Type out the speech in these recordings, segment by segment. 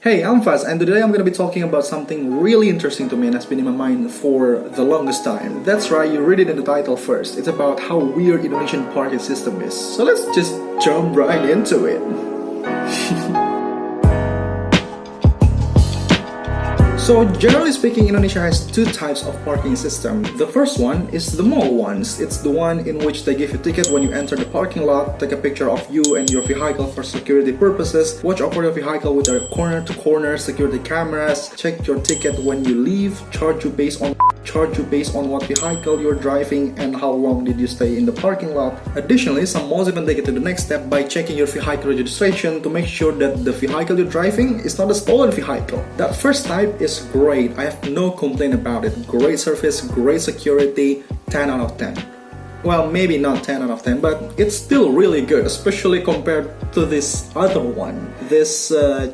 Hey, I'm Faz, and today I'm going to be talking about something really interesting to me and has been in my mind for the longest time. That's right, you read it in the title first. It's about how weird Indonesian parking system is. So let's just jump right into it. So generally speaking, Indonesia has two types of parking system. The first one is the mall ones. It's the one in which they give you a ticket when you enter the parking lot, take a picture of you and your vehicle for security purposes, watch over your vehicle with their corner-to-corner security cameras, check your ticket when you leave, charge you based on what vehicle you're driving and how long did you stay in the parking lot. Additionally, some malls even take it to the next step by checking your vehicle registration to make sure that the vehicle you're driving is not a stolen vehicle. That first type is great. I have no complaint about it. Great service, great security, 10 out of 10. Well, maybe not 10 out of 10, but it's still really good, especially compared to this other one. This, I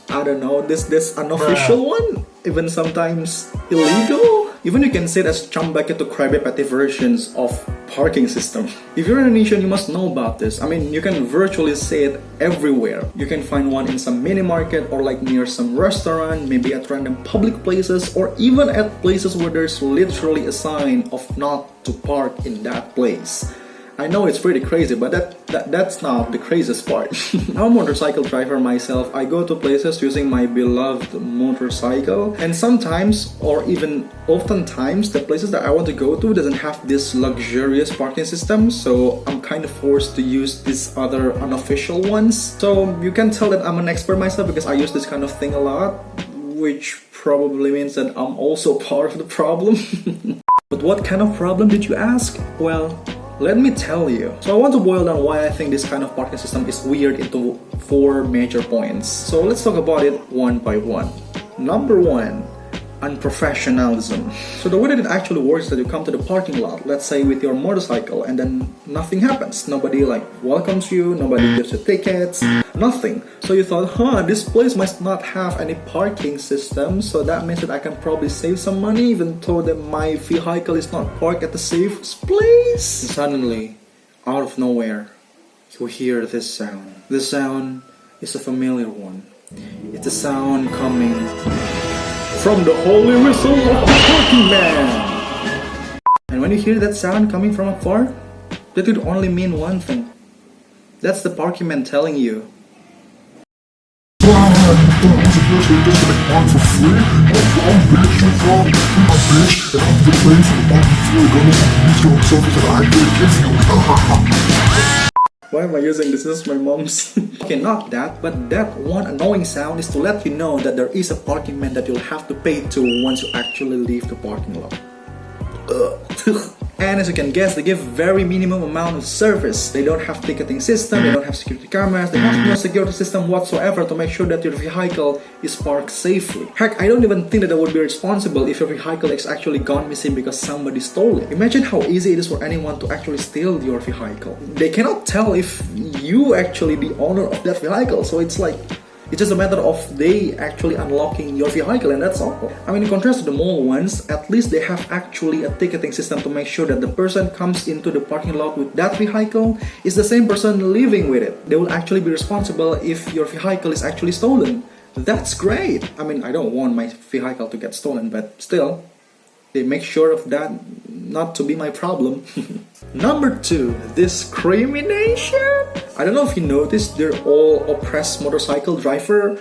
don't know, this unofficial one, even sometimes illegal. Even you can say it as Chambake to Krabby Patty versions of parking system. If you're Indonesian, you must know about this. I mean, you can virtually see it everywhere. You can find one in some mini market or like near some restaurant, maybe at random public places, or even at places where there's literally a sign of not to park in that place. I know it's pretty crazy, but that's not the craziest part. I'm a motorcycle driver myself. I go to places using my beloved motorcycle, and sometimes, or even oftentimes, the places that I want to go to doesn't have this luxurious parking system, so I'm kind of forced to use these other unofficial ones. So you can tell that I'm an expert myself because I use this kind of thing a lot, which probably means that I'm also part of the problem. But what kind of problem did you ask? Well, let me tell you. So I want to boil down why I think this kind of parking system is weird into 4 major points. So let's talk about it one by one. Number 1, unprofessionalism. So the way that it actually works is that you come to the parking lot, let's say with your motorcycle, and then nothing happens. Nobody welcomes you, nobody gives you tickets, nothing. So you thought, this place must not have any parking system, so that means that I can probably save some money even though that my vehicle is not parked at the safest place. And suddenly, out of nowhere, you hear this sound. This sound is a familiar one. It's a sound coming from the holy whistle of the parking man. And when you hear that sound coming from afar, that could only mean one thing. That's the parking man telling you, why am I using this? This is my mom's. Okay, not that, but that one annoying sound is to let you know that there is a parking man that you'll have to pay to once you actually leave the parking lot. And as you can guess, they give very minimum amount of service. They don't have ticketing system, they don't have security cameras, they have no security system whatsoever to make sure that your vehicle is parked safely. Heck, I don't even think that I would be responsible if your vehicle is actually gone missing because somebody stole it. Imagine how easy it is for anyone to actually steal your vehicle. They cannot tell if you actually the owner of that vehicle, so it's just a matter of they actually unlocking your vehicle, and that's all. I mean, in contrast to the mall ones, at least they have actually a ticketing system to make sure that the person comes into the parking lot with that vehicle is the same person living with it. They will actually be responsible if your vehicle is actually stolen. That's great. I mean, I don't want my vehicle to get stolen, but still, they make sure of that not to be my problem. Number 2, discrimination. I don't know if you noticed, they're all oppressed motorcycle driver.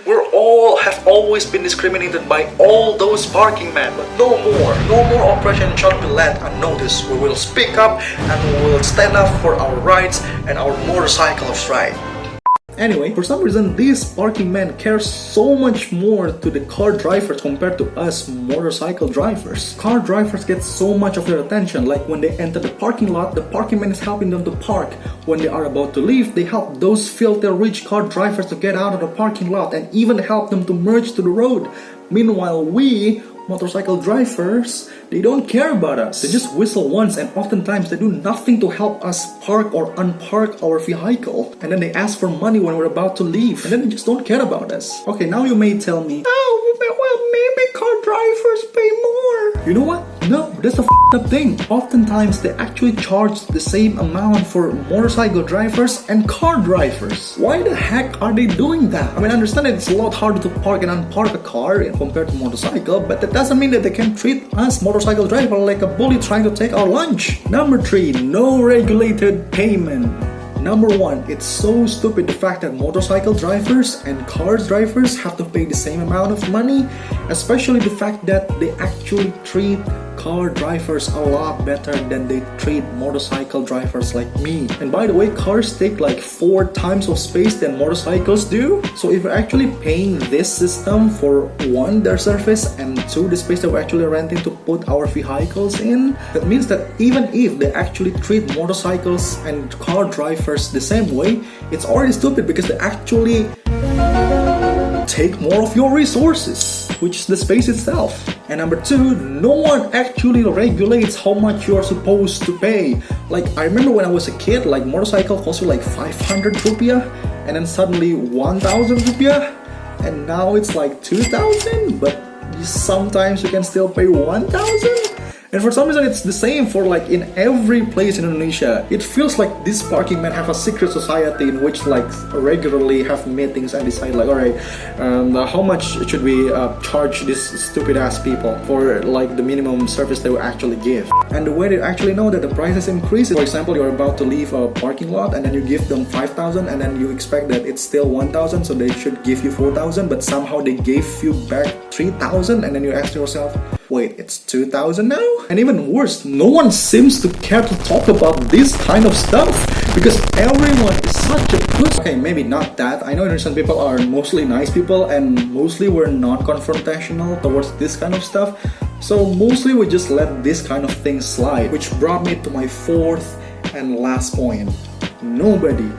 Have always been discriminated by all those parking men, but no more oppression shall be left unnoticed. We will speak up and we will stand up for our rights and our motorcycles' right. Anyway, for some reason, these parking men care so much more to the car drivers compared to us motorcycle drivers. Car drivers get so much of their attention, like when they enter the parking lot, the parking man is helping them to park. When they are about to leave, they help those filthy-rich car drivers to get out of the parking lot and even help them to merge to the road. Meanwhile, we motorcycle drivers, they don't care about us. They just whistle once, and oftentimes they do nothing to help us park or unpark our vehicle. And then they ask for money when we're about to leave, and then they just don't care about us. Okay, now you may tell me, well, maybe car drivers pay more. You know what? No, that's a up thing. Oftentimes they actually charge the same amount for motorcycle drivers and car drivers. Why the heck are they doing that? I mean, I understand that it's a lot harder to park and unpark a car compared to motorcycle, but that doesn't mean that they can treat us motorcycle driver like a bully trying to take our lunch. Number 3, no regulated payment. Number 1, it's so stupid the fact that motorcycle drivers and car drivers have to pay the same amount of money, especially the fact that they actually treat car drivers a lot better than they treat motorcycle drivers like me. And by the way, cars take like 4 times of space than motorcycles do. So if we're actually paying this system for 1, their service, and 2, the space that we're actually renting to put our vehicles in, that means that even if they actually treat motorcycles and car drivers the same way, it's already stupid because they actually take more of your resources, which is the space itself. And number 2, no one actually regulates how much you are supposed to pay. Like, I remember when I was a kid, like motorcycle cost you like 500 rupiah, and then suddenly 1000 rupiah, and now it's like 2000, but sometimes you can still pay 1000. And for some reason it's the same for like in every place in Indonesia. It feels like these parking men have a secret society in which like regularly have meetings and decide like, alright, how much should we charge these stupid ass people for like the minimum service they will actually give. And the way they actually know that the prices increase, for example, you're about to leave a parking lot and then you give them 5,000 and then you expect that it's still 1,000, so they should give you 4,000, but somehow they gave you back 3,000, and then you ask yourself, wait, it's 2,000 now? And even worse, no one seems to care to talk about this kind of stuff because everyone is such a puss. Okay, maybe not that. I know Indonesian people are mostly nice people and mostly we're not confrontational towards this kind of stuff. So mostly we just let this kind of thing slide, which brought me to my 4th and last point. Nobody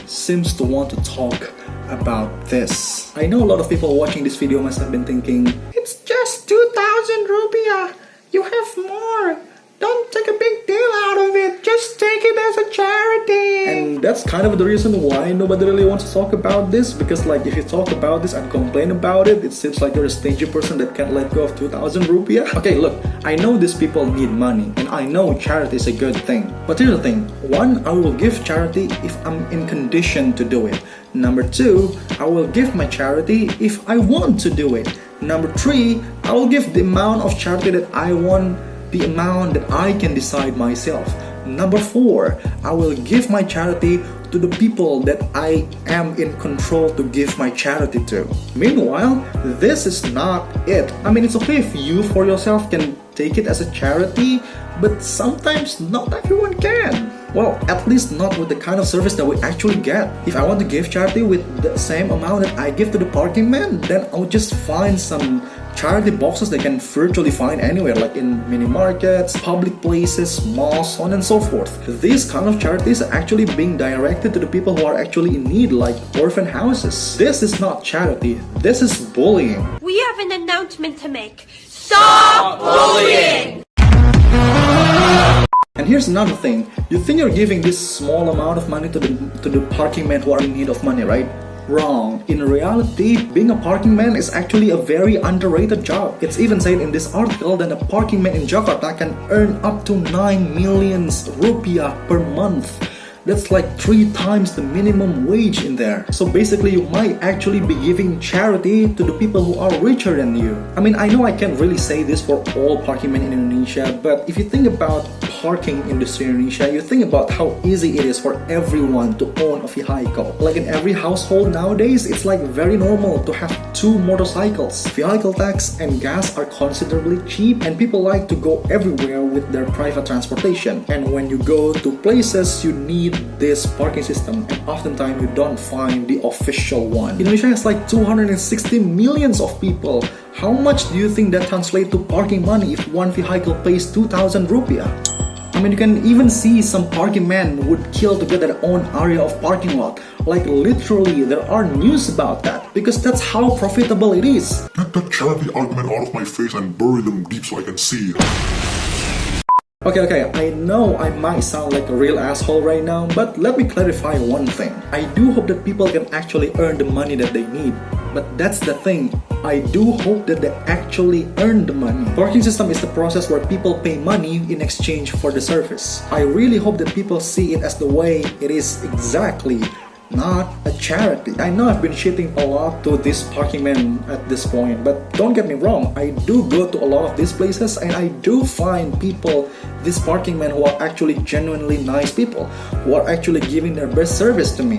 seems to want to talk about this. I know a lot of people watching this video must have been thinking, it's just 2,000 rupiah. You have more. Don't take a big deal out of it. Just take it as a charity. And that's kind of the reason why nobody really wants to talk about this, because like if you talk about this and complain about it, it seems like you're a stingy person that can't let go of 2,000 rupiah. Okay, look, I know these people need money and I know charity is a good thing. But here's the thing. 1, I will give charity if I'm in condition to do it. Number 2, I will give my charity if I want to do it. Number 3, I will give the amount of charity that I want, the amount that I can decide myself. Number 4, I will give my charity to the people that I am in control to give my charity to. Meanwhile, this is not it. I mean, it's okay if you for yourself can take it as a charity, but sometimes not everyone can. Well, at least not with the kind of service that we actually get. If I want to give charity with the same amount that I give to the parking man, then I'll just find some charity boxes they can virtually find anywhere, like in mini markets, public places, malls, so on and so forth. These kind of charities are actually being directed to the people who are actually in need, like orphan houses. This is not charity, this is bullying. We have an announcement to make. Stop bullying! And here's another thing. You think you're giving this small amount of money to the parking men who are in need of money, right? Wrong. In reality, being a parking man is actually a very underrated job. It's even said in this article that a parking man in Jakarta can earn up to 9 million rupiah per month. That's like 3 times the minimum wage in there. So basically you might actually be giving charity to the people who are richer than you. I mean, I know I can't really say this for all parking men in Indonesia, but if you think about parking industry in Indonesia, you think about how easy it is for everyone to own a vehicle. Like in every household nowadays, it's like very normal to have 2 motorcycles. Vehicle tax and gas are considerably cheap and people like to go everywhere with their private transportation. And when you go to places, you need this parking system, and oftentimes you don't find the official one. Indonesia has like 260 millions of people. How much do you think that translates to parking money if one vehicle pays 2,000 rupiah? I mean, you can even see some parking men would kill to get their own area of parking lot. Like literally, there are news about that because that's how profitable it is. Get that charity argument out of my face and bury them deep so I can see. Okay, I know I might sound like a real asshole right now, but let me clarify one thing. I do hope that people can actually earn the money that they need. But that's the thing, I do hope that they actually earn the money. Parking system is the process where people pay money in exchange for the service. I really hope that people see it as the way it is exactly, not a charity. I know I've been shitting a lot to these parking men at this point, but don't get me wrong, I do go to a lot of these places and I do find people, these parking men, who are actually genuinely nice people, who are actually giving their best service to me.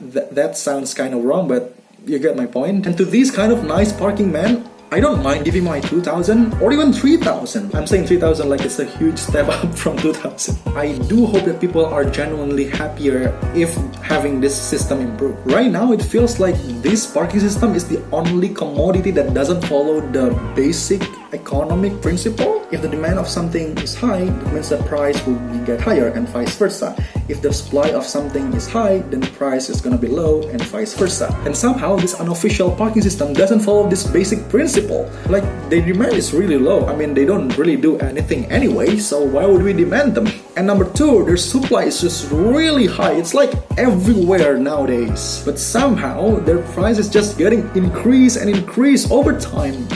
That sounds kind of wrong, but you get my point. And to these kind of nice parking men, I don't mind giving my 2,000 or even 3,000. I'm saying 3,000 like it's a huge step up from 2,000. I do hope that people are genuinely happier if having this system improved. Right now, it feels like this parking system is the only commodity that doesn't follow the basic economic principle. If the demand of something is high, that means the price will get higher and vice versa. If the supply of something is high, then the price is gonna be low and vice versa. And somehow this unofficial parking system doesn't follow this basic principle. Like, the demand is really low. I mean, they don't really do anything anyway, so why would we demand them? And number two, their supply is just really high. It's like everywhere nowadays. But somehow their price is just getting increased and increased over time.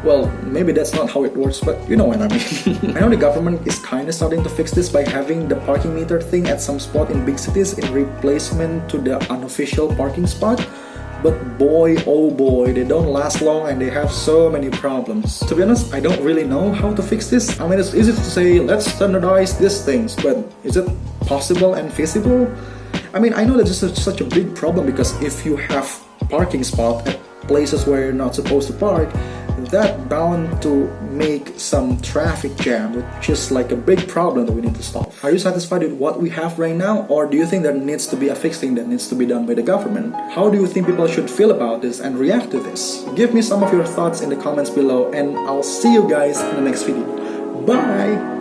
Well, maybe that's not how it works, but you know what I mean. I know the government is kinda starting to fix this by having the parking meter thing at some spot in big cities in replacement to the unofficial parking spot. But boy, oh boy, they don't last long and they have so many problems. To be honest, I don't really know how to fix this. I mean, it's easy to say, let's standardize these things, but is it possible and feasible? I mean, I know that this is such a big problem because if you have parking spot at places where you're not supposed to park, that bound to make some traffic jam, which is like a big problem that we need to solve. Are you satisfied with what we have right now, or do you think there needs to be a fixing that needs to be done by the government? How do you think people should feel about this and react to this? Give me some of your thoughts in the comments below, and I'll see you guys in the next video. Bye!